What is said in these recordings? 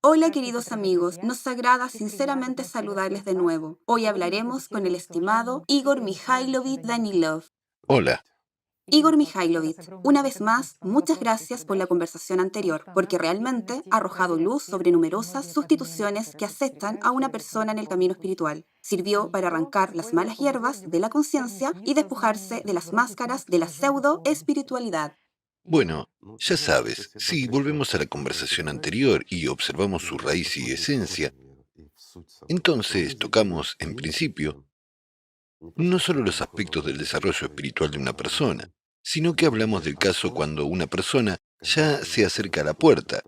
Hola queridos amigos, nos agrada sinceramente saludarles de nuevo. Hoy hablaremos con el estimado Igor Mikhailovich Danilov. Hola. Igor Mikhailovich, una vez más, muchas gracias por la conversación anterior, porque realmente ha arrojado luz sobre numerosas sustituciones que acechan a una persona en el camino espiritual. Sirvió para arrancar las malas hierbas de la conciencia y despojarse de las máscaras de la pseudo-espiritualidad. Bueno, ya sabes, si volvemos a la conversación anterior y observamos su raíz y esencia, entonces tocamos, en principio, no solo los aspectos del desarrollo espiritual de una persona, sino que hablamos del caso cuando una persona ya se acerca a la puerta,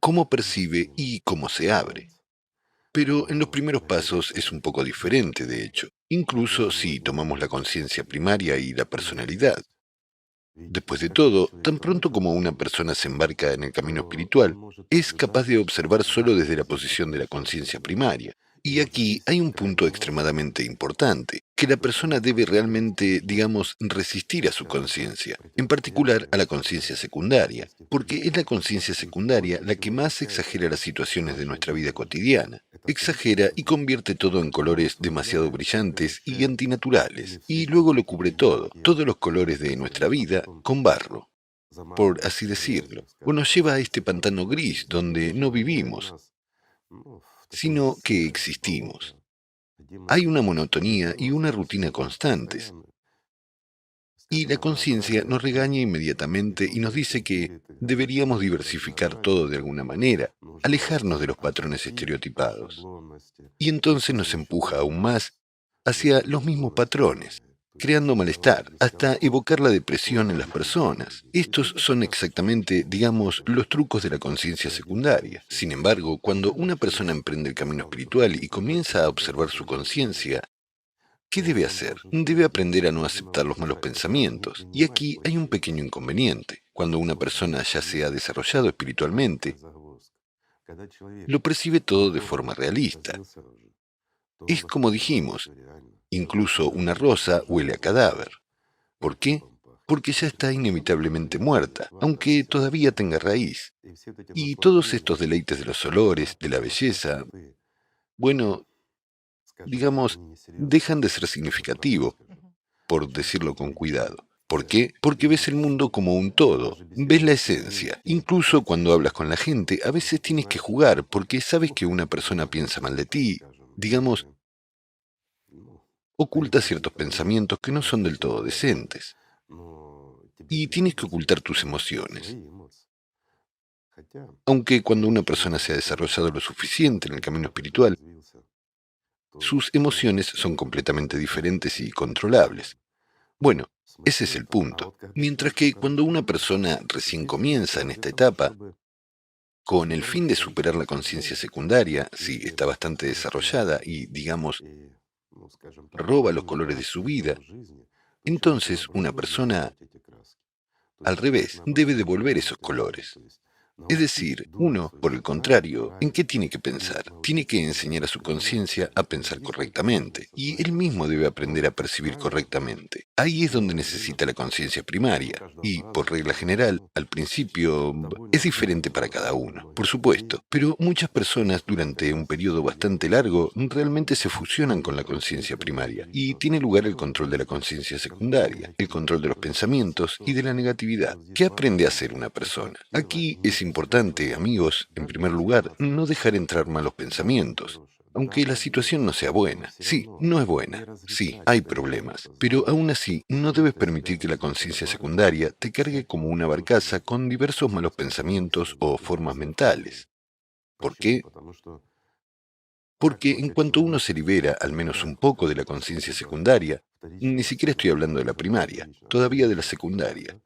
cómo percibe y cómo se abre. Pero en los primeros pasos es un poco diferente, de hecho, incluso si tomamos la conciencia primaria y la personalidad. Después de todo, tan pronto como una persona se embarca en el camino espiritual, es capaz de observar solo desde la posición de la conciencia primaria. Y aquí hay un punto extremadamente importante, que la persona debe realmente, digamos, resistir a su conciencia, en particular a la conciencia secundaria, porque es la conciencia secundaria la que más exagera las situaciones de nuestra vida cotidiana. Exagera y convierte todo en colores demasiado brillantes y antinaturales, y luego lo cubre todo, todos los colores de nuestra vida, con barro, por así decirlo, o nos lleva a este pantano gris donde no vivimos, sino que existimos. Hay una monotonía y una rutina constantes, y la conciencia nos regaña inmediatamente y nos dice que deberíamos diversificar todo de alguna manera, alejarnos de los patrones estereotipados. Y entonces nos empuja aún más hacia los mismos patrones, creando malestar, hasta evocar la depresión en las personas. Estos son exactamente, digamos, los trucos de la conciencia secundaria. Sin embargo, cuando una persona emprende el camino espiritual y comienza a observar su conciencia, ¿qué debe hacer? Debe aprender a no aceptar los malos pensamientos. Y aquí hay un pequeño inconveniente. Cuando una persona ya se ha desarrollado espiritualmente, lo percibe todo de forma realista. Es como dijimos, incluso una rosa huele a cadáver. ¿Por qué? Porque ya está inevitablemente muerta, aunque todavía tenga raíz. Y todos estos deleites de los olores, de la belleza, bueno, digamos, dejan de ser significativos, por decirlo con cuidado. ¿Por qué? Porque ves el mundo como un todo, ves la esencia. Incluso cuando hablas con la gente, a veces tienes que jugar porque sabes que una persona piensa mal de ti, digamos, oculta ciertos pensamientos que no son del todo decentes. Y tienes que ocultar tus emociones. Aunque cuando una persona se ha desarrollado lo suficiente en el camino espiritual, sus emociones son completamente diferentes y controlables. Bueno, ese es el punto. Mientras que cuando una persona recién comienza en esta etapa, con el fin de superar la conciencia secundaria, si está bastante desarrollada y, digamos, roba los colores de su vida, entonces una persona, al revés, debe devolver esos colores. Es decir, uno, por el contrario, ¿en qué tiene que pensar? Tiene que enseñar a su conciencia a pensar correctamente, y él mismo debe aprender a percibir correctamente. Ahí es donde necesita la conciencia primaria, y, por regla general, al principio es diferente para cada uno, por supuesto, pero muchas personas durante un periodo bastante largo realmente se fusionan con la conciencia primaria, y tiene lugar el control de la conciencia secundaria, el control de los pensamientos y de la negatividad. ¿Qué aprende a hacer una persona? Aquí es importante, amigos, en primer lugar, no dejar entrar malos pensamientos. Aunque la situación no sea buena. Sí, no es buena. Sí, hay problemas. Pero aún así, no debes permitir que la conciencia secundaria te cargue como una barcaza con diversos malos pensamientos o formas mentales. ¿Por qué? Porque en cuanto uno se libera al menos un poco de la conciencia secundaria, ni siquiera estoy hablando de la primaria, todavía de la secundaria,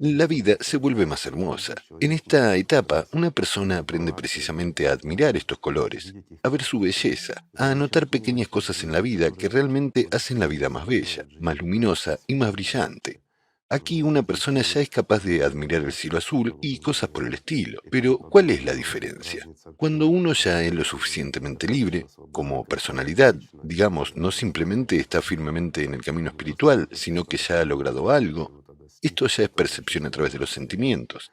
la vida se vuelve más hermosa. En esta etapa, una persona aprende precisamente a admirar estos colores, a ver su belleza, a notar pequeñas cosas en la vida que realmente hacen la vida más bella, más luminosa y más brillante. Aquí una persona ya es capaz de admirar el cielo azul y cosas por el estilo. Pero, ¿cuál es la diferencia? Cuando uno ya es lo suficientemente libre, como personalidad, digamos, no simplemente está firmemente en el camino espiritual, sino que ya ha logrado algo, esto ya es percepción a través de los sentimientos.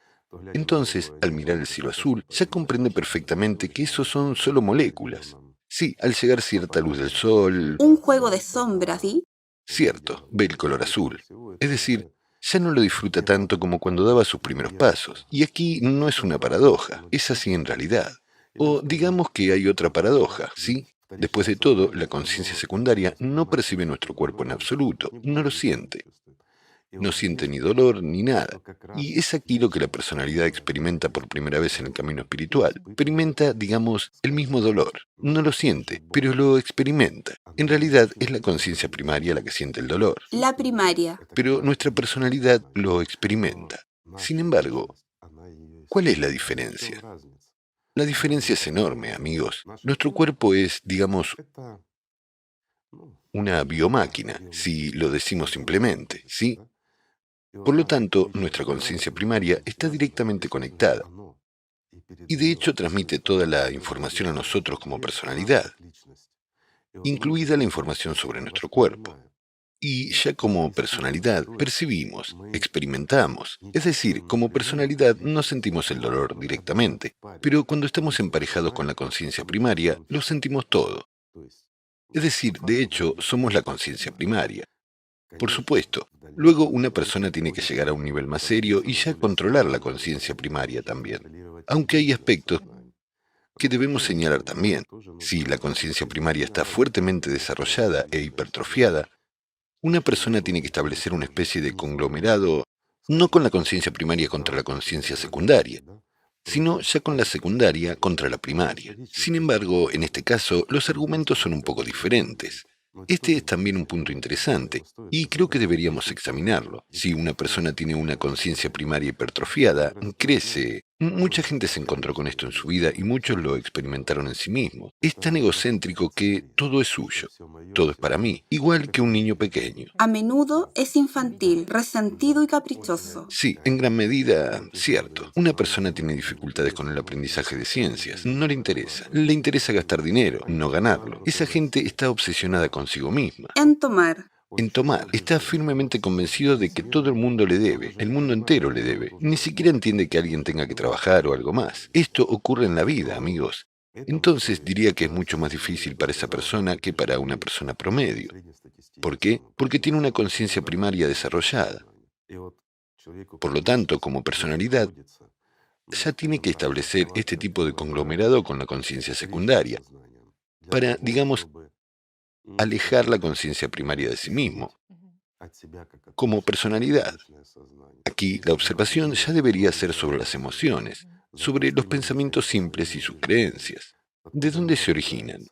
Entonces, al mirar el cielo azul, ya comprende perfectamente que esos son solo moléculas. Sí, al llegar cierta luz del sol, Un juego de sombras, ¿sí? cierto, ve el color azul. Es decir, ya no lo disfruta tanto como cuando daba sus primeros pasos. Y aquí no es una paradoja, es así en realidad. O digamos que hay otra paradoja, ¿sí? Después de todo, la conciencia secundaria no percibe nuestro cuerpo en absoluto, no lo siente. No siente ni dolor ni nada. Y es aquí lo que la personalidad experimenta por primera vez en el camino espiritual. Experimenta, digamos, el mismo dolor. No lo siente, pero lo experimenta. En realidad es la conciencia primaria la que siente el dolor, La primaria. pero nuestra personalidad lo experimenta. Sin embargo, ¿cuál es la diferencia? La diferencia es enorme, amigos. Nuestro cuerpo es, digamos, una biomáquina, si lo decimos simplemente, ¿sí? Por lo tanto, nuestra conciencia primaria está directamente conectada y de hecho transmite toda la información a nosotros como personalidad, incluida la información sobre nuestro cuerpo. Y ya como personalidad percibimos, experimentamos, es decir, como personalidad no sentimos el dolor directamente, pero cuando estamos emparejados con la conciencia primaria, lo sentimos todo. Es decir, de hecho, somos la conciencia primaria. Por supuesto, luego una persona tiene que llegar a un nivel más serio y ya controlar la conciencia primaria también. Aunque hay aspectos que debemos señalar también. Si la conciencia primaria está fuertemente desarrollada e hipertrofiada, una persona tiene que establecer una especie de conglomerado, no con la conciencia primaria contra la conciencia secundaria, sino ya con la secundaria contra la primaria. Sin embargo, en este caso, los argumentos son un poco diferentes. Este es también un punto interesante, y creo que deberíamos examinarlo. Si una persona tiene una conciencia primaria hipertrofiada, crece. Mucha gente se encontró con esto en su vida y muchos lo experimentaron en sí mismos. Es tan egocéntrico que todo es suyo, todo es para mí, igual que un niño pequeño. A menudo es infantil, resentido y caprichoso. Sí, en gran medida, cierto. Una persona tiene dificultades con el aprendizaje de ciencias. No le interesa. Le interesa gastar dinero, no ganarlo. Esa gente está obsesionada consigo misma. En tomar. En tomar, está firmemente convencido de que todo el mundo le debe, el mundo entero le debe. Ni siquiera entiende que alguien tenga que trabajar o algo más. Esto ocurre en la vida, amigos. Entonces diría que es mucho más difícil para esa persona que para una persona promedio. ¿Por qué? Porque tiene una conciencia primaria desarrollada. Por lo tanto, como personalidad, ya tiene que establecer este tipo de conglomerado con la conciencia secundaria, para, digamos, alejar la conciencia primaria de sí mismo, como personalidad. Aquí la observación ya debería ser sobre las emociones, sobre los pensamientos simples y sus creencias. ¿De dónde se originan?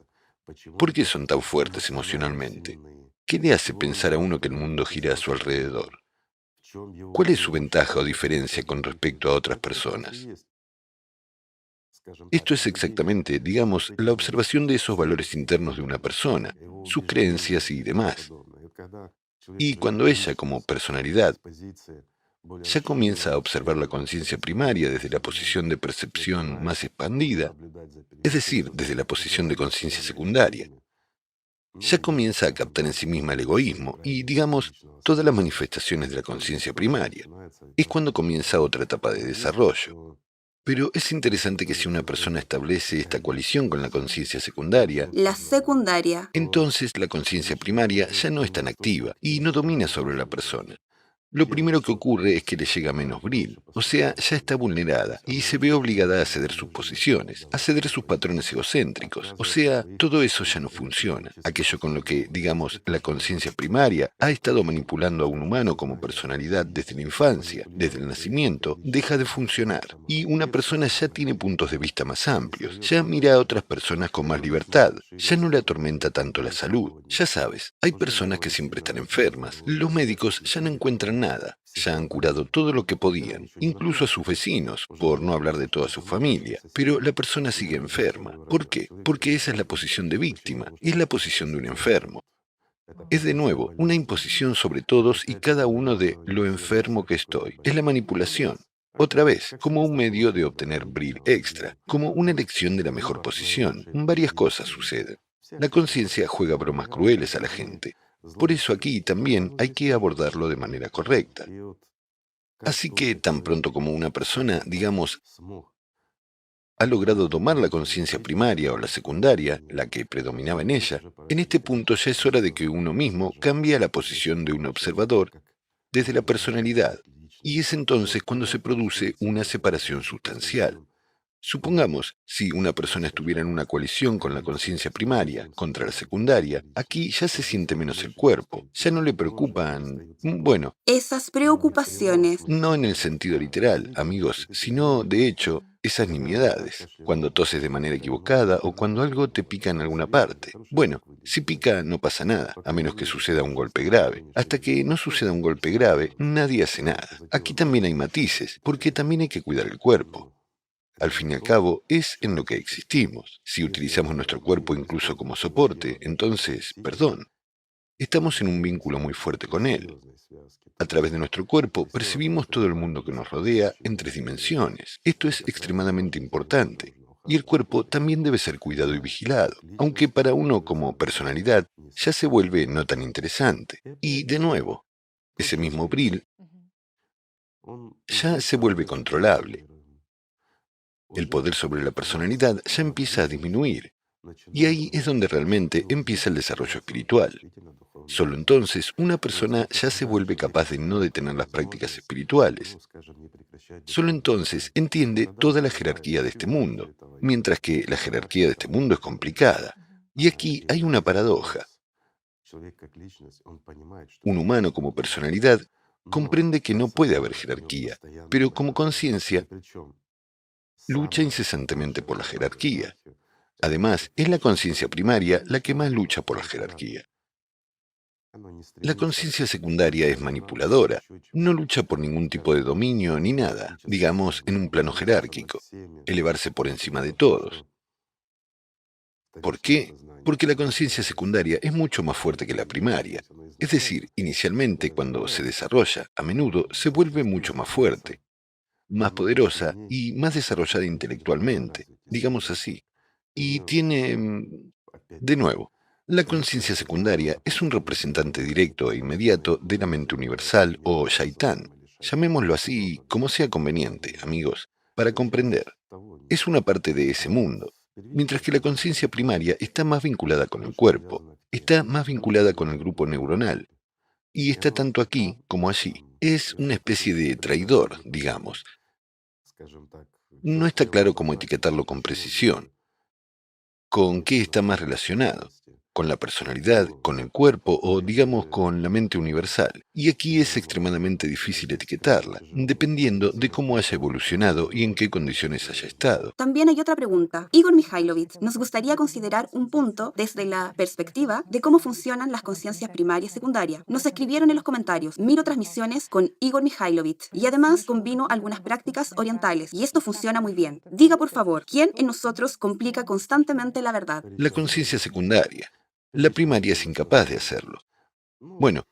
¿Por qué son tan fuertes emocionalmente? ¿Qué le hace pensar a uno que el mundo gira a su alrededor? ¿Cuál es su ventaja o diferencia con respecto a otras personas? Esto es exactamente, digamos, la observación de esos valores internos de una persona, sus creencias y demás. Y cuando ella, como personalidad, ya comienza a observar la conciencia primaria desde la posición de percepción más expandida, es decir, desde la posición de conciencia secundaria, ya comienza a captar en sí misma el egoísmo y, digamos, todas las manifestaciones de la conciencia primaria. Es cuando comienza otra etapa de desarrollo. Pero es interesante que si una persona establece esta coalición con la conciencia secundaria, La secundaria. entonces la conciencia primaria ya no es tan activa y no domina sobre la persona. Lo primero que ocurre es que le llega menos brillo, o sea, ya está vulnerada y se ve obligada a ceder sus posiciones, a ceder sus patrones egocéntricos, o sea, todo eso ya no funciona. Aquello con lo que, digamos, la conciencia primaria ha estado manipulando a un humano como personalidad desde la infancia, desde el nacimiento, deja de funcionar y una persona ya tiene puntos de vista más amplios, ya mira a otras personas con más libertad, ya no le atormenta tanto la salud. Ya sabes, hay personas que siempre están enfermas, los médicos ya no encuentran nada, ya han curado todo lo que podían, incluso a sus vecinos, por no hablar de toda su familia, pero la persona sigue enferma. ¿Por qué? Porque esa es la posición de víctima, es la posición de un enfermo. Es de nuevo una imposición sobre todos y cada uno de lo enfermo que estoy. Es la manipulación. Otra vez, como un medio de obtener brillo extra, como una elección de la mejor posición. Varias cosas suceden. La conciencia juega bromas crueles a la gente. Por eso aquí también hay que abordarlo de manera correcta. Así que tan pronto como una persona, digamos, ha logrado tomar la conciencia primaria o la secundaria, la que predominaba en ella, en este punto ya es hora de que uno mismo cambie a la posición de un observador desde la personalidad, y es entonces cuando se produce una separación sustancial. Supongamos, si una persona estuviera en una coalición con la conciencia primaria contra la secundaria, aquí ya se siente menos el cuerpo, ya no le preocupan, bueno, Esas preocupaciones. no en el sentido literal, amigos, sino de hecho, esas nimiedades, cuando toses de manera equivocada o cuando algo te pica en alguna parte. Bueno, si pica no pasa nada, a menos que suceda un golpe grave. Hasta que no suceda un golpe grave, nadie hace nada. Aquí también hay matices, porque también hay que cuidar el cuerpo. Al fin y al cabo, es en lo que existimos. Si utilizamos nuestro cuerpo incluso como soporte, entonces, perdón, estamos en un vínculo muy fuerte con él. A través de nuestro cuerpo percibimos todo el mundo que nos rodea en 3 dimensiones. Esto es extremadamente importante. Y el cuerpo también debe ser cuidado y vigilado, aunque para uno como personalidad ya se vuelve no tan interesante. Y de nuevo, ese mismo Brill ya se vuelve controlable. El poder sobre la personalidad ya empieza a disminuir. Y ahí es donde realmente empieza el desarrollo espiritual. Solo entonces una persona ya se vuelve capaz de no detener las prácticas espirituales. Solo entonces entiende toda la jerarquía de este mundo, mientras que la jerarquía de este mundo es complicada. Y aquí hay una paradoja. Un humano como personalidad comprende que no puede haber jerarquía, pero como conciencia lucha incesantemente por la jerarquía. Además, es la conciencia primaria la que más lucha por la jerarquía. La conciencia secundaria es manipuladora, no lucha por ningún tipo de dominio ni nada, digamos, en un plano jerárquico, elevarse por encima de todos. ¿Por qué? Porque la conciencia secundaria es mucho más fuerte que la primaria. Es decir, inicialmente, cuando se desarrolla, a menudo se vuelve mucho más fuerte, más poderosa y más desarrollada intelectualmente, digamos así. Y tiene, de nuevo, la conciencia secundaria es un representante directo e inmediato de la mente universal o Shaitán. Llamémoslo así como sea conveniente, amigos, para comprender. Es una parte de ese mundo, mientras que la conciencia primaria está más vinculada con el cuerpo, está más vinculada con el grupo neuronal, y está tanto aquí como allí. Es una especie de traidor, digamos. No está claro cómo etiquetarlo con precisión. ¿Con qué está más relacionado? ¿Con la personalidad, con el cuerpo o, digamos, con la mente universal? Y aquí es extremadamente difícil etiquetarla, dependiendo de cómo haya evolucionado y en qué condiciones haya estado. También hay otra pregunta. Igor Mikhailovich, nos gustaría considerar un punto desde la perspectiva de cómo funcionan las conciencias primaria y secundaria. Nos escribieron en los comentarios, miro transmisiones con Igor Mikhailovich y además combino algunas prácticas orientales y esto funciona muy bien. Diga por favor, ¿quién en nosotros complica constantemente la verdad? La conciencia secundaria. La primaria es incapaz de hacerlo. Bueno,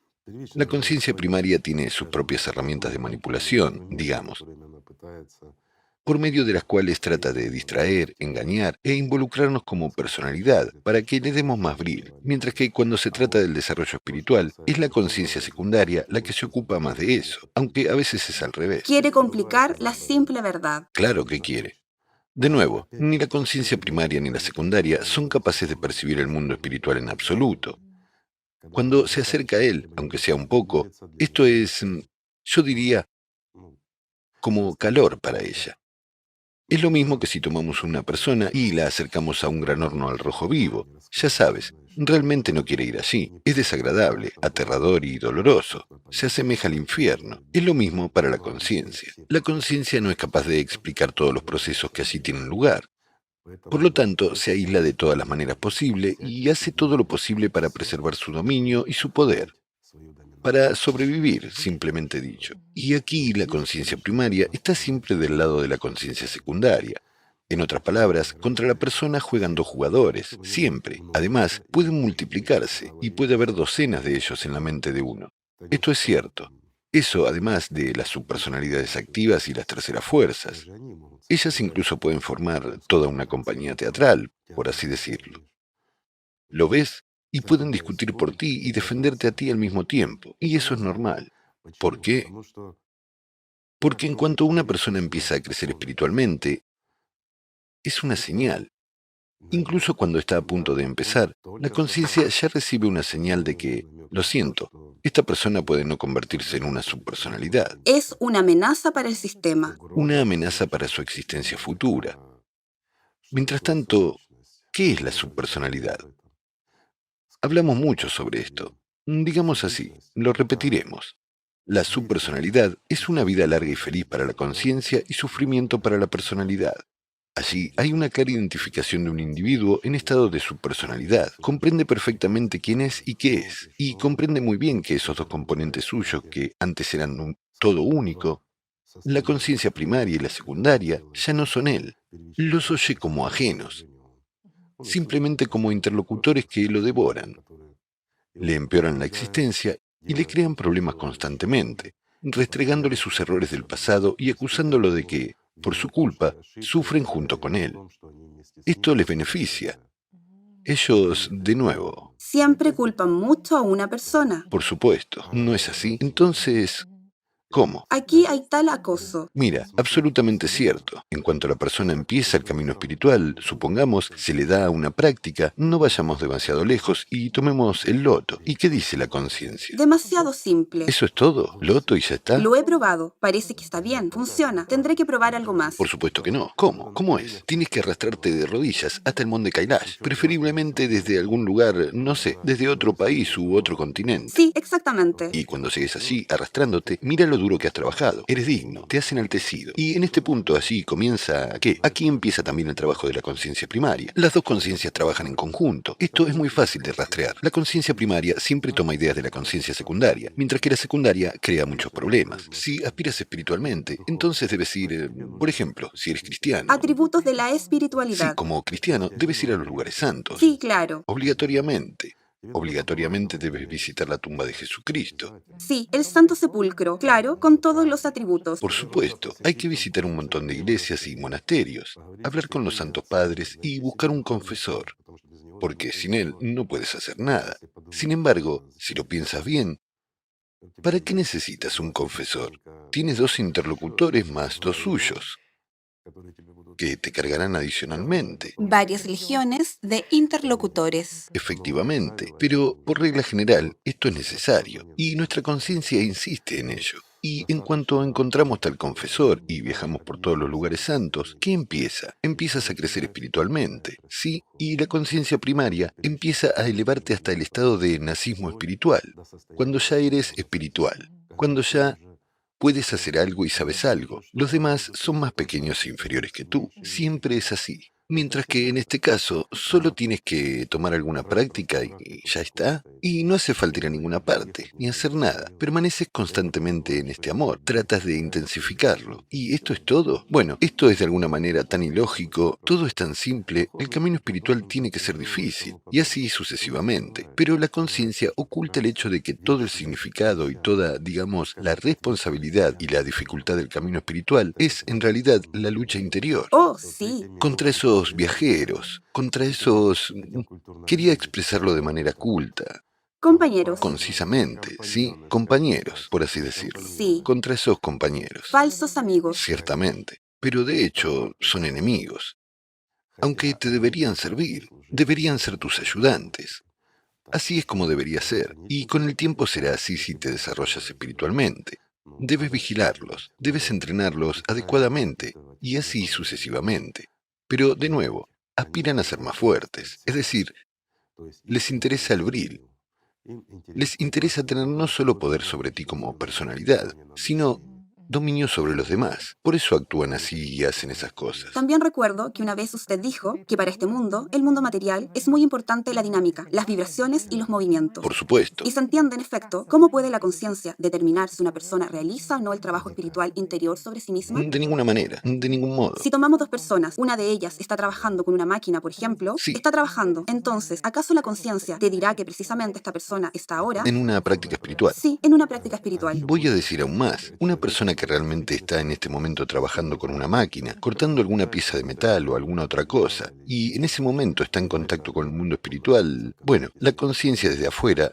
la conciencia primaria tiene sus propias herramientas de manipulación, digamos, por medio de las cuales trata de distraer, engañar e involucrarnos como personalidad para que le demos más brillo, mientras que cuando se trata del desarrollo espiritual es la conciencia secundaria la que se ocupa más de eso, aunque a veces es al revés. Quiere complicar la simple verdad. Claro que quiere. De nuevo, ni la conciencia primaria ni la secundaria son capaces de percibir el mundo espiritual en absoluto. Cuando se acerca a él, aunque sea un poco, esto es, yo diría, como calor para ella. Es lo mismo que si tomamos una persona y la acercamos a un gran horno al rojo vivo. Ya sabes, realmente no quiere ir allí. Es desagradable, aterrador y doloroso. Se asemeja al infierno. Es lo mismo para la conciencia. La conciencia no es capaz de explicar todos los procesos que allí tienen lugar. Por lo tanto, se aísla de todas las maneras posibles y hace todo lo posible para preservar su dominio y su poder. Para sobrevivir, simplemente dicho. Y aquí la conciencia primaria está siempre del lado de la conciencia secundaria. En otras palabras, contra la persona juegan dos jugadores, siempre. Además, pueden multiplicarse y puede haber docenas de ellos en la mente de uno. Esto es cierto. Eso además de las subpersonalidades activas y las terceras fuerzas. Ellas incluso pueden formar toda una compañía teatral, por así decirlo. ¿Lo ves? Y pueden discutir por ti y defenderte a ti al mismo tiempo. Y eso es normal. ¿Por qué? Porque en cuanto una persona empieza a crecer espiritualmente, es una señal. Incluso cuando está a punto de empezar, la conciencia ya recibe una señal de que, lo siento, esta persona puede no convertirse en una subpersonalidad, Es una amenaza para el sistema. una amenaza para su existencia futura. Mientras tanto, ¿qué es la subpersonalidad? Hablamos mucho sobre esto. Digamos así, lo repetiremos. La subpersonalidad es una vida larga y feliz para la conciencia y sufrimiento para la personalidad. Allí hay una clara identificación de un individuo en estado de subpersonalidad. Comprende perfectamente quién es y qué es, y comprende muy bien que esos dos componentes suyos, que antes eran un todo único, la conciencia primaria y la secundaria, ya no son él. Los oye como ajenos, simplemente como interlocutores que lo devoran. Le empeoran la existencia y le crean problemas constantemente, restregándole sus errores del pasado y acusándolo de que, por su culpa, sufren junto con él. Esto les beneficia. Ellos, de nuevo, Siempre culpan mucho a una persona. por supuesto, ¿no es así? Entonces, ¿cómo? Aquí hay tal acoso. Mira, absolutamente cierto. En cuanto la persona empieza el camino espiritual, supongamos, se le da una práctica, no vayamos demasiado lejos y tomemos el loto. ¿Y qué dice la conciencia? Demasiado simple. ¿Eso es todo? ¿Loto y ya está? Lo he probado. Parece que está bien. Funciona. Tendré que probar algo más. Por supuesto que no. ¿Cómo? ¿Cómo es? Tienes que arrastrarte de rodillas hasta el monte Kailash, preferiblemente desde algún lugar, no sé, desde otro país u otro continente. Sí, exactamente. Y cuando llegues allí, arrastrándote, mira lo duro que has trabajado. Eres digno, te has enaltecido. Y en este punto allí comienza, ¿qué? Aquí empieza también el trabajo de la conciencia primaria. Las dos conciencias trabajan en conjunto. Esto es muy fácil de rastrear. La conciencia primaria siempre toma ideas de la conciencia secundaria, mientras que la secundaria crea muchos problemas. Si aspiras espiritualmente, entonces debes ir, por ejemplo, si eres cristiano. Atributos de la Sí, espiritualidad. como cristiano debes ir a los lugares santos. Sí, claro. Obligatoriamente. Obligatoriamente debes visitar la tumba de Jesucristo. Sí, el Santo Sepulcro. Claro, con todos los atributos. Por supuesto, hay que visitar un montón de iglesias y monasterios, hablar con los santos padres y buscar un confesor, porque sin él no puedes hacer nada. Sin embargo, si lo piensas bien, ¿para qué necesitas un confesor? Tienes dos interlocutores más dos suyos, que te cargarán adicionalmente. Varias legiones de interlocutores. Efectivamente, pero por regla general esto es necesario y nuestra conciencia insiste en ello. Y en cuanto encontramos tal confesor y viajamos por todos los lugares santos, ¿qué empieza? Empiezas a crecer espiritualmente, ¿sí? Y la conciencia primaria empieza a elevarte hasta el estado de nazismo espiritual, cuando ya eres espiritual, cuando ya puedes hacer algo y sabes algo. Los demás son más pequeños e inferiores que tú. Siempre es así. Mientras que en este caso solo tienes que tomar alguna práctica y ya está. Y no hace falta ir a ninguna parte, ni hacer nada. Permaneces constantemente en este amor. Tratas de intensificarlo. ¿Y esto es todo? Bueno, esto es de alguna manera tan ilógico. Todo es tan simple. El camino espiritual tiene que ser difícil. Y así sucesivamente. Pero la conciencia oculta el hecho de que todo el significado y toda, digamos, la responsabilidad y la dificultad del camino espiritual es en realidad la lucha interior. Oh, sí. Contra esos viajeros, contra esos... Quería expresarlo de manera culta, Compañeros. concisamente, sí, compañeros, por así decirlo. Sí. Contra esos compañeros, Falsos amigos. ciertamente, pero de hecho son enemigos. Aunque te deberían servir, deberían ser tus ayudantes. Así es como debería ser, y con el tiempo será así si te desarrollas espiritualmente. Debes vigilarlos, debes entrenarlos adecuadamente, y así sucesivamente. Pero, de nuevo, aspiran a ser más fuertes, es decir, les interesa el bril, les interesa tener no solo poder sobre ti como personalidad, sino dominio sobre los demás. Por eso actúan así y hacen esas cosas. También recuerdo que una vez usted dijo que para este mundo, el mundo material, es muy importante la dinámica, las vibraciones y los movimientos. Por supuesto. Y se entiende, en efecto, cómo puede la conciencia determinar si una persona realiza o no el trabajo espiritual interior sobre sí misma. De ninguna manera, de ningún modo. Si tomamos dos personas, una de ellas está trabajando con una máquina, por ejemplo, Sí. está trabajando. Entonces, ¿acaso la conciencia te dirá que precisamente esta persona está ahora? En una práctica espiritual. Sí, en una práctica espiritual. Voy a decir aún más. Una persona que realmente está en este momento trabajando con una máquina, cortando alguna pieza de metal o alguna otra cosa, y en ese momento está en contacto con el mundo espiritual, bueno, la conciencia desde afuera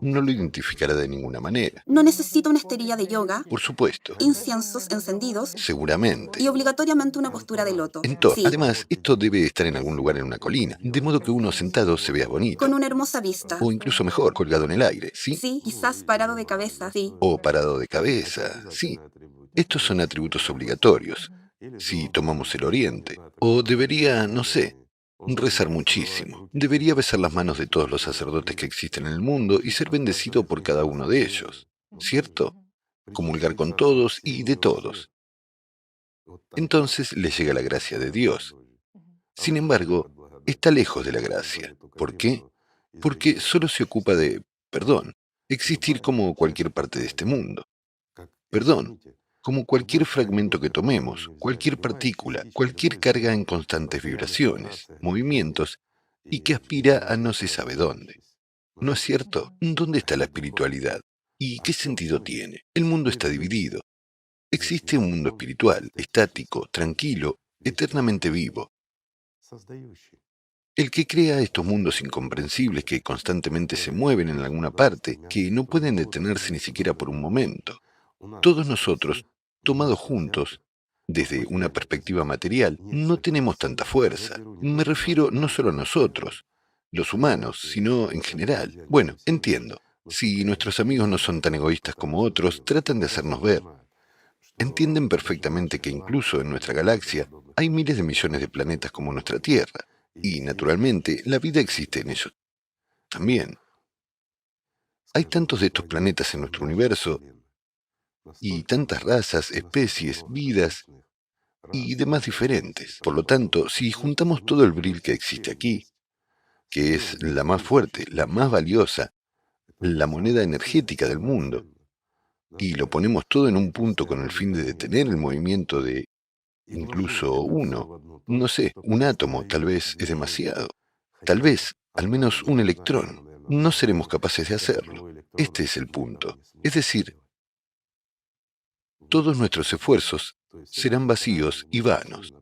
no lo identificará de ninguna manera. No necesita una esterilla de yoga, Por supuesto, inciensos encendidos seguramente. y obligatoriamente una postura de loto. Entonces, Sí, además, esto debe estar en algún lugar en una colina, de modo que uno sentado se vea bonito, con una hermosa vista. o incluso mejor, colgado en el aire, ¿sí? Sí, quizás parado de cabeza, sí. O parado de cabeza, sí. Estos son atributos obligatorios, si tomamos el Oriente. O debería, no sé, rezar muchísimo. Debería besar las manos de todos los sacerdotes que existen en el mundo y ser bendecido por cada uno de ellos, ¿cierto? Comulgar con todos y de todos. Entonces le llega la gracia de Dios. Sin embargo, está lejos de la gracia. ¿Por qué? Porque solo se ocupa de, perdón, existir como cualquier parte de este mundo. Perdón, como cualquier fragmento que tomemos, cualquier partícula, cualquier carga en constantes vibraciones, movimientos, y que aspira a no se sabe dónde. ¿No es cierto? ¿Dónde está la espiritualidad? ¿Y qué sentido tiene? El mundo está dividido. Existe un mundo espiritual, estático, tranquilo, eternamente vivo. El que crea estos mundos incomprensibles que constantemente se mueven en alguna parte, que no pueden detenerse ni siquiera por un momento. Todos nosotros, tomados juntos, desde una perspectiva material, no tenemos tanta fuerza. Me refiero no solo a nosotros, los humanos, sino en general. Bueno, entiendo. Si nuestros amigos no son tan egoístas como otros, tratan de hacernos ver. Entienden perfectamente que incluso en nuestra galaxia hay miles de millones de planetas como nuestra Tierra, y naturalmente la vida existe en ellos también. Hay tantos de estos planetas en nuestro universo y tantas razas, especies, vidas y demás diferentes. Por lo tanto, si juntamos todo el bril que existe aquí, que es la más fuerte, la más valiosa, la moneda energética del mundo, y lo ponemos todo en un punto con el fin de detener el movimiento de incluso uno, no sé, un átomo tal vez es demasiado. Tal vez, al menos un electrón, no seremos capaces de hacerlo. Este es el punto. Es decir, todos nuestros esfuerzos serán vacíos y vanos.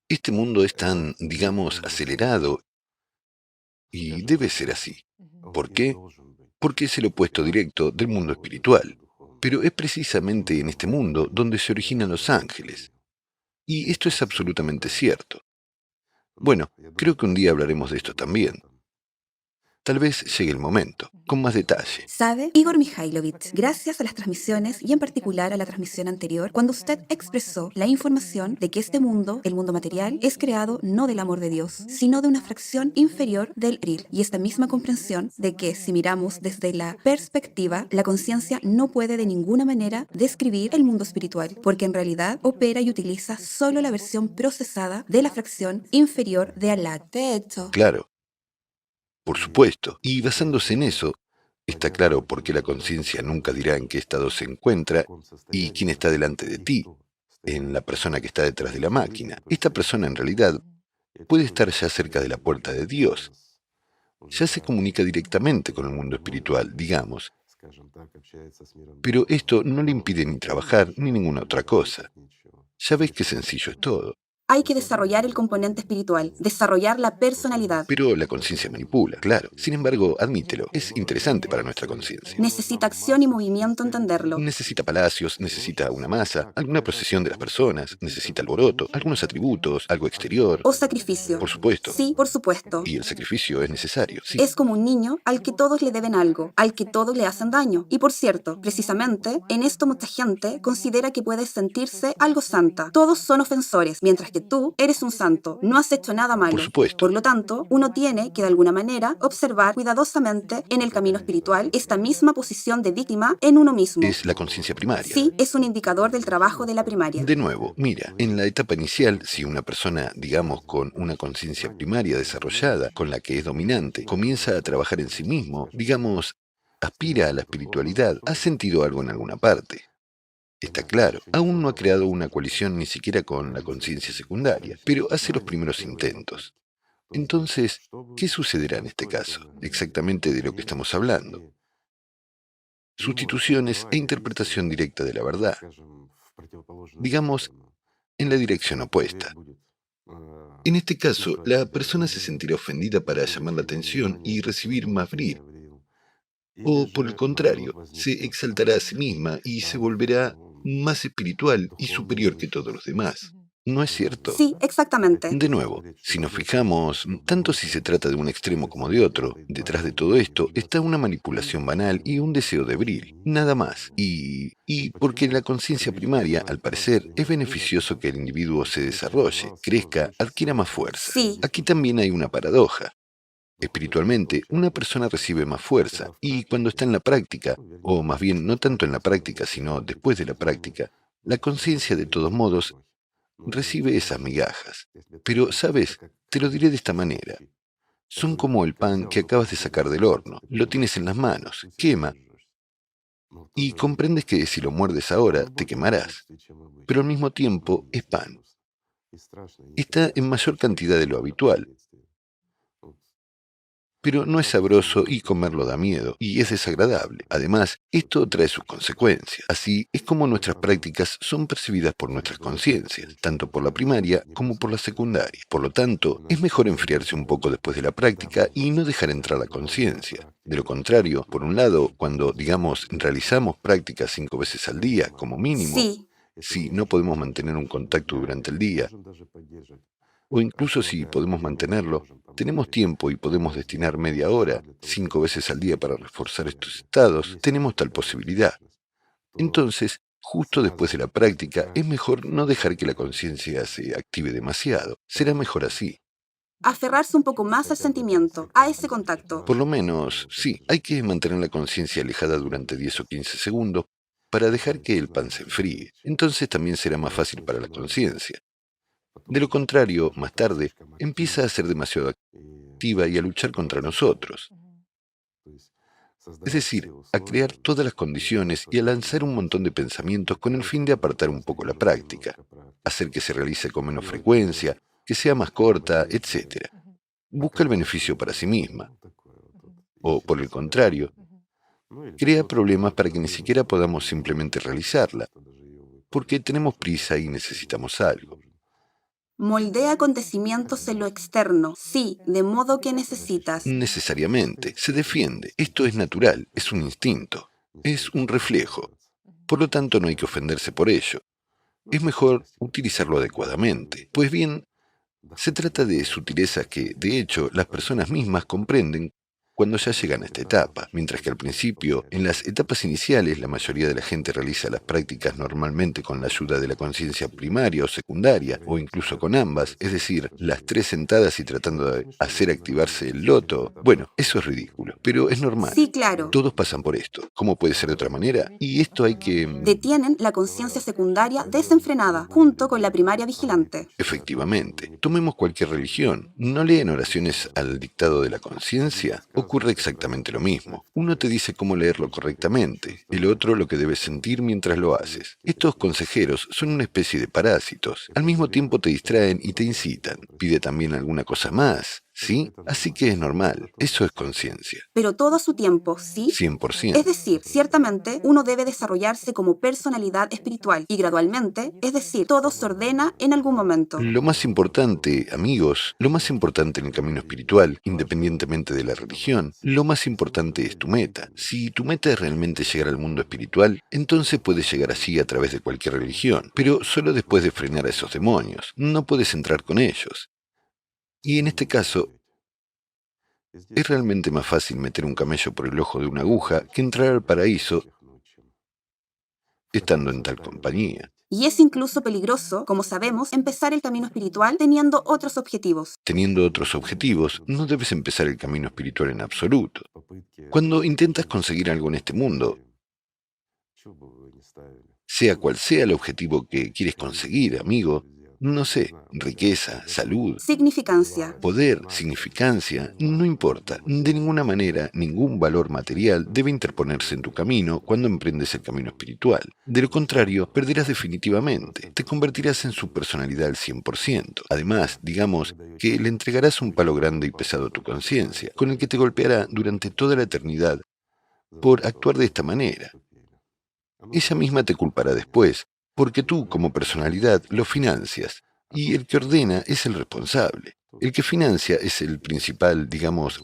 Este mundo es tan, digamos, acelerado y debe ser así. ¿Por qué? Porque es el opuesto directo del mundo espiritual. Pero es precisamente en este mundo donde se originan los ángeles. Y esto es absolutamente cierto. Bueno, creo que un día hablaremos de esto también. Tal vez llegue el momento, con más detalle. ¿Sabe, Igor Mikhailovich? Gracias a las transmisiones y en particular a la transmisión anterior, cuando usted expresó la información de que este mundo, el mundo material, es creado no del amor de Dios, sino de una fracción inferior del Bril. Y esta misma comprensión de que si miramos desde la perspectiva, la conciencia no puede de ninguna manera describir el mundo espiritual, porque en realidad opera y utiliza solo la versión procesada de la fracción inferior de Allah. De hecho, Claro, por supuesto. Y basándose en eso, está claro por qué la conciencia nunca dirá en qué estado se encuentra y quién está delante de ti, en la persona que está detrás de la máquina. Esta persona en realidad puede estar ya cerca de la puerta de Dios. Ya se comunica directamente con el mundo espiritual, digamos, pero esto no le impide ni trabajar ni ninguna otra cosa. Ya ves qué sencillo es todo. hay que desarrollar el componente espiritual, desarrollar la personalidad. Pero la conciencia manipula, claro. Sin embargo, admítelo, es interesante para nuestra conciencia. Necesita acción y movimiento entenderlo. Necesita palacios, necesita una masa, alguna procesión de las personas, necesita alboroto, algunos atributos, algo exterior. O sacrificio. Por supuesto. Sí, por supuesto. Y el sacrificio es necesario, sí. Es como un niño al que todos le deben algo, al que todos le hacen daño. Y por cierto, precisamente, en esto mucha gente considera que puede sentirse algo santa. Todos son ofensores, mientras que tú eres un santo. No has hecho nada malo. Por supuesto. Por lo tanto, uno tiene que de alguna manera observar cuidadosamente en el camino espiritual esta misma posición de víctima en uno mismo. Es la conciencia primaria. Sí, es un indicador del trabajo de la primaria. De nuevo, mira, en la etapa inicial, si una persona, digamos, con una conciencia primaria desarrollada, con la que es dominante, comienza a trabajar en sí mismo, digamos, aspira a la espiritualidad, ha sentido algo en alguna parte. Está claro, aún no ha creado una coalición ni siquiera con la conciencia secundaria, pero hace los primeros intentos. Entonces, ¿qué sucederá en este caso? Exactamente de lo que estamos hablando. Sustituciones e interpretación directa de la verdad. Digamos, en la dirección opuesta. En este caso, la persona se sentirá ofendida para llamar la atención y recibir más brillo. O, por el contrario, se exaltará a sí misma y se volverá más espiritual y superior que todos los demás. ¿No es cierto? Sí, exactamente. De nuevo, si nos fijamos, tanto si se trata de un extremo como de otro, detrás de todo esto está una manipulación banal y un deseo de bril, nada más. Y porque la conciencia primaria, al parecer, es beneficioso que el individuo se desarrolle, crezca, adquiera más fuerza. Sí, Aquí también hay una paradoja. Espiritualmente, una persona recibe más fuerza y cuando está en la práctica, o más bien no tanto en la práctica, sino después de la práctica, la conciencia de todos modos recibe esas migajas. Pero, ¿sabes? Te lo diré de esta manera. Son como el pan que acabas de sacar del horno. Lo tienes en las manos, quema, y comprendes que si lo muerdes ahora, te quemarás. Pero al mismo tiempo es pan. Está en mayor cantidad de lo habitual, pero no es sabroso y comerlo da miedo, y es desagradable. Además, esto trae sus consecuencias. Así es como nuestras prácticas son percibidas por nuestras conciencias, tanto por la primaria como por la secundaria. Por lo tanto, es mejor enfriarse un poco después de la práctica y no dejar entrar la conciencia. De lo contrario, por un lado, cuando, digamos, realizamos prácticas 5 veces al día, como mínimo, sí. si no podemos mantener un contacto durante el día, o incluso si podemos mantenerlo, tenemos tiempo y podemos destinar media hora, 5 veces al día para reforzar estos estados, tenemos tal posibilidad. Entonces, justo después de la práctica, es mejor no dejar que la conciencia se active demasiado. Será mejor así. Aferrarse un poco más al sentimiento, a ese contacto. Por lo menos, sí, hay que mantener la conciencia alejada durante 10 o 15 segundos para dejar que el pan se enfríe. Entonces también será más fácil para la conciencia. De lo contrario, más tarde, empieza a ser demasiado activa y a luchar contra nosotros. Es decir, a crear todas las condiciones y a lanzar un montón de pensamientos con el fin de apartar un poco la práctica, hacer que se realice con menos frecuencia, que sea más corta, etc. Busca el beneficio para sí misma. O, por el contrario, crea problemas para que ni siquiera podamos simplemente realizarla, porque tenemos prisa y necesitamos algo. Moldea acontecimientos en lo externo, sí, de modo que necesitas. Necesariamente, se defiende. Esto es natural, es un instinto, es un reflejo. Por lo tanto, no hay que ofenderse por ello. Es mejor utilizarlo adecuadamente. Pues bien, se trata de sutilezas que, de hecho, las personas mismas comprenden cuando ya llegan a esta etapa, mientras que al principio, en las etapas iniciales, la mayoría de la gente realiza las prácticas normalmente con la ayuda de la conciencia primaria o secundaria, o incluso con ambas, es decir, las tres sentadas y tratando de hacer activarse el loto. Bueno, eso es ridículo, pero es Sí, normal. claro. Todos pasan por esto. ¿Cómo puede ser de otra manera? Y esto hay que... Detienen la conciencia secundaria desenfrenada, junto con la primaria vigilante. Efectivamente, tomemos cualquier religión. ¿No leen oraciones al dictado de la conciencia? Ocurre exactamente lo mismo. Uno te dice cómo leerlo correctamente, el otro lo que debes sentir mientras lo haces. Estos consejeros son una especie de parásitos. Al mismo tiempo te distraen y te incitan. Pide también alguna cosa más, ¿sí? Así que es normal. Eso es conciencia. Pero todo a su tiempo, ¿sí? Es 100%. decir, ciertamente uno debe desarrollarse como personalidad espiritual y gradualmente, es decir, todo se ordena en algún momento. Lo más importante, amigos, lo más importante en el camino espiritual, independientemente de la religión, lo más importante es tu meta. Si tu meta es realmente llegar al mundo espiritual, entonces puedes llegar así a través de cualquier religión, pero solo después de frenar a esos demonios. No puedes entrar con ellos. Y en este caso, es realmente más fácil meter un camello por el ojo de una aguja que entrar al paraíso estando en tal compañía. Y es incluso peligroso, como sabemos, empezar el camino espiritual teniendo otros objetivos. Teniendo otros objetivos, no debes empezar el camino espiritual en absoluto. Cuando intentas conseguir algo en este mundo, sea cual sea el objetivo que quieres conseguir, amigo, no sé, riqueza, salud, Significancia. poder, significancia, no importa. De ninguna manera, ningún valor material debe interponerse en tu camino cuando emprendes el camino espiritual. De lo contrario, perderás definitivamente. Te convertirás en su personalidad al 100%. Además, digamos que le entregarás un palo grande y pesado a tu conciencia, con el que te golpeará durante toda la eternidad por actuar de esta manera. Ella misma te culpará después, porque tú, como personalidad, lo financias, y el que ordena es el responsable. El que financia es el principal, digamos,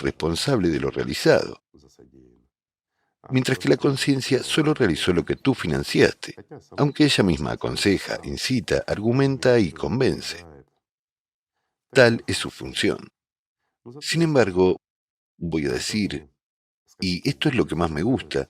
responsable de lo realizado, mientras que la conciencia solo realizó lo que tú financiaste, aunque ella misma aconseja, incita, argumenta y convence. Tal es su función. Sin embargo, voy a decir, y esto es lo que más me gusta,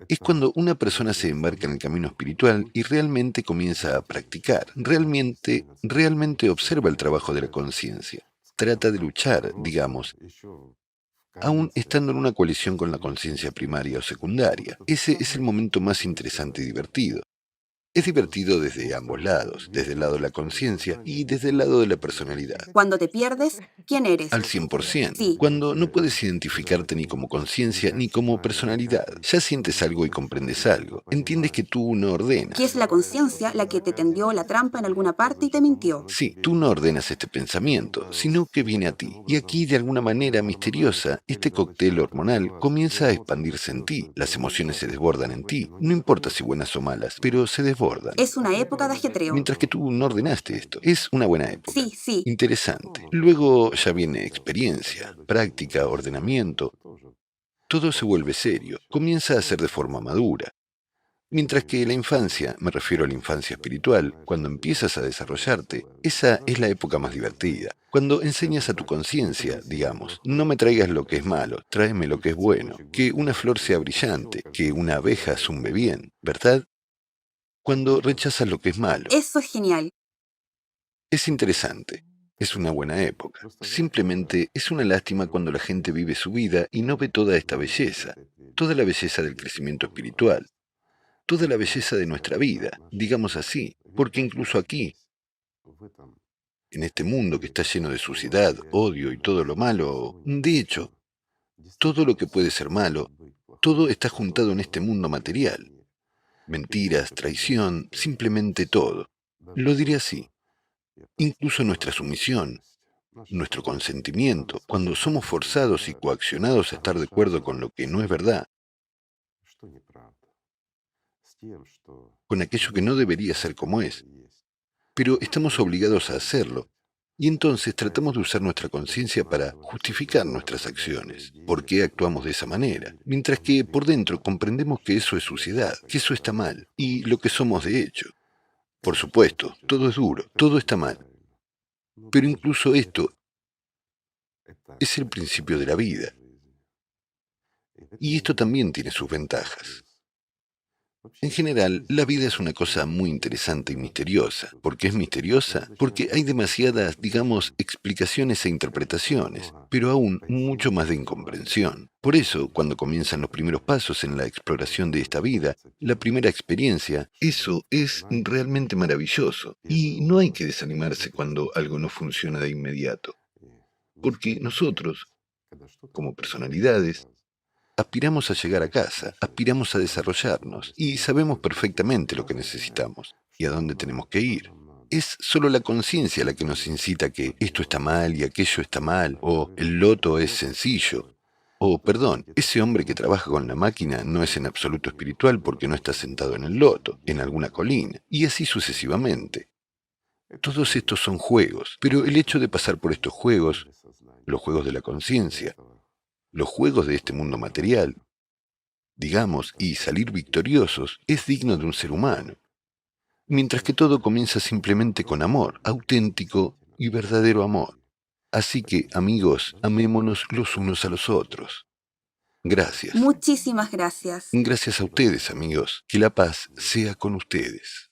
es cuando una persona se embarca en el camino espiritual y realmente comienza a practicar, realmente observa el trabajo de la conciencia, trata de luchar, digamos, aún estando en una coalición con la conciencia primaria o secundaria. Ese es el momento más interesante y divertido. Es divertido desde ambos lados, desde el lado de la conciencia y desde el lado de la personalidad. Cuando te pierdes, ¿quién eres? Al 100%, Sí, cuando no puedes identificarte ni como conciencia ni como personalidad. Ya sientes algo y comprendes algo. Entiendes que tú no ordenas. que es la conciencia la que te tendió la trampa en alguna parte y te mintió. Sí, tú no ordenas este pensamiento, sino que viene a ti. Y aquí, de alguna manera misteriosa, este cóctel hormonal comienza a expandirse en ti. Las emociones se desbordan en ti. No importa si buenas o malas, pero se desbordan. Es una época de ajetreo. Mientras que tú no ordenaste esto. Es una buena época. Sí, sí. Interesante. Luego ya viene experiencia, práctica, ordenamiento. Todo se vuelve serio. Comienza a ser de forma madura. Mientras que la infancia, me refiero a la infancia espiritual, cuando empiezas a desarrollarte, esa es la época más divertida. Cuando enseñas a tu conciencia, digamos, no me traigas lo que es malo, tráeme lo que es bueno, que una flor sea brillante, que una abeja zumbe bien, ¿verdad? Cuando rechazas lo que es malo. Eso es genial. Es interesante. Es una buena época. Simplemente es una lástima cuando la gente vive su vida y no ve toda esta belleza, toda la belleza del crecimiento espiritual, toda la belleza de nuestra vida, digamos así, porque incluso aquí, en este mundo que está lleno de suciedad, odio y todo lo malo, de hecho, todo lo que puede ser malo, todo está juntado en este mundo material. Mentiras, traición, simplemente todo. Lo diré así. Incluso nuestra sumisión, nuestro consentimiento, cuando somos forzados y coaccionados a estar de acuerdo con lo que no es verdad, con aquello que no debería ser como es, pero estamos obligados a hacerlo. Y entonces tratamos de usar nuestra conciencia para justificar nuestras acciones. ¿Por qué actuamos de esa manera? Mientras que por dentro comprendemos que eso es suciedad, que eso está mal, y lo que somos de hecho. Por supuesto, todo es duro, todo está mal. Pero incluso esto es el principio de la vida. Y esto también tiene sus ventajas. En general, la vida es una cosa muy interesante y misteriosa. ¿Por qué es misteriosa? Porque hay demasiadas, digamos, explicaciones e interpretaciones, pero aún mucho más de incomprensión. Por eso, cuando comienzan los primeros pasos en la exploración de esta vida, la primera experiencia, eso es realmente maravilloso. Y no hay que desanimarse cuando algo no funciona de inmediato. Porque nosotros, como personalidades, aspiramos a llegar a casa, aspiramos a desarrollarnos y sabemos perfectamente lo que necesitamos y a dónde tenemos que ir. Es solo la conciencia la que nos incita a que esto está mal y aquello está mal, o el loto es sencillo, o perdón, ese hombre que trabaja con la máquina no es en absoluto espiritual porque no está sentado en el loto, en alguna colina, y así sucesivamente. Todos estos son juegos, pero el hecho de pasar por estos juegos, los juegos de la conciencia, los juegos de este mundo material, digamos, y salir victoriosos, es digno de un ser humano. Mientras que todo comienza simplemente con amor, auténtico y verdadero amor. Así que, amigos, amémonos los unos a los otros. Gracias. Muchísimas gracias. Gracias a ustedes, amigos. Que la paz sea con ustedes.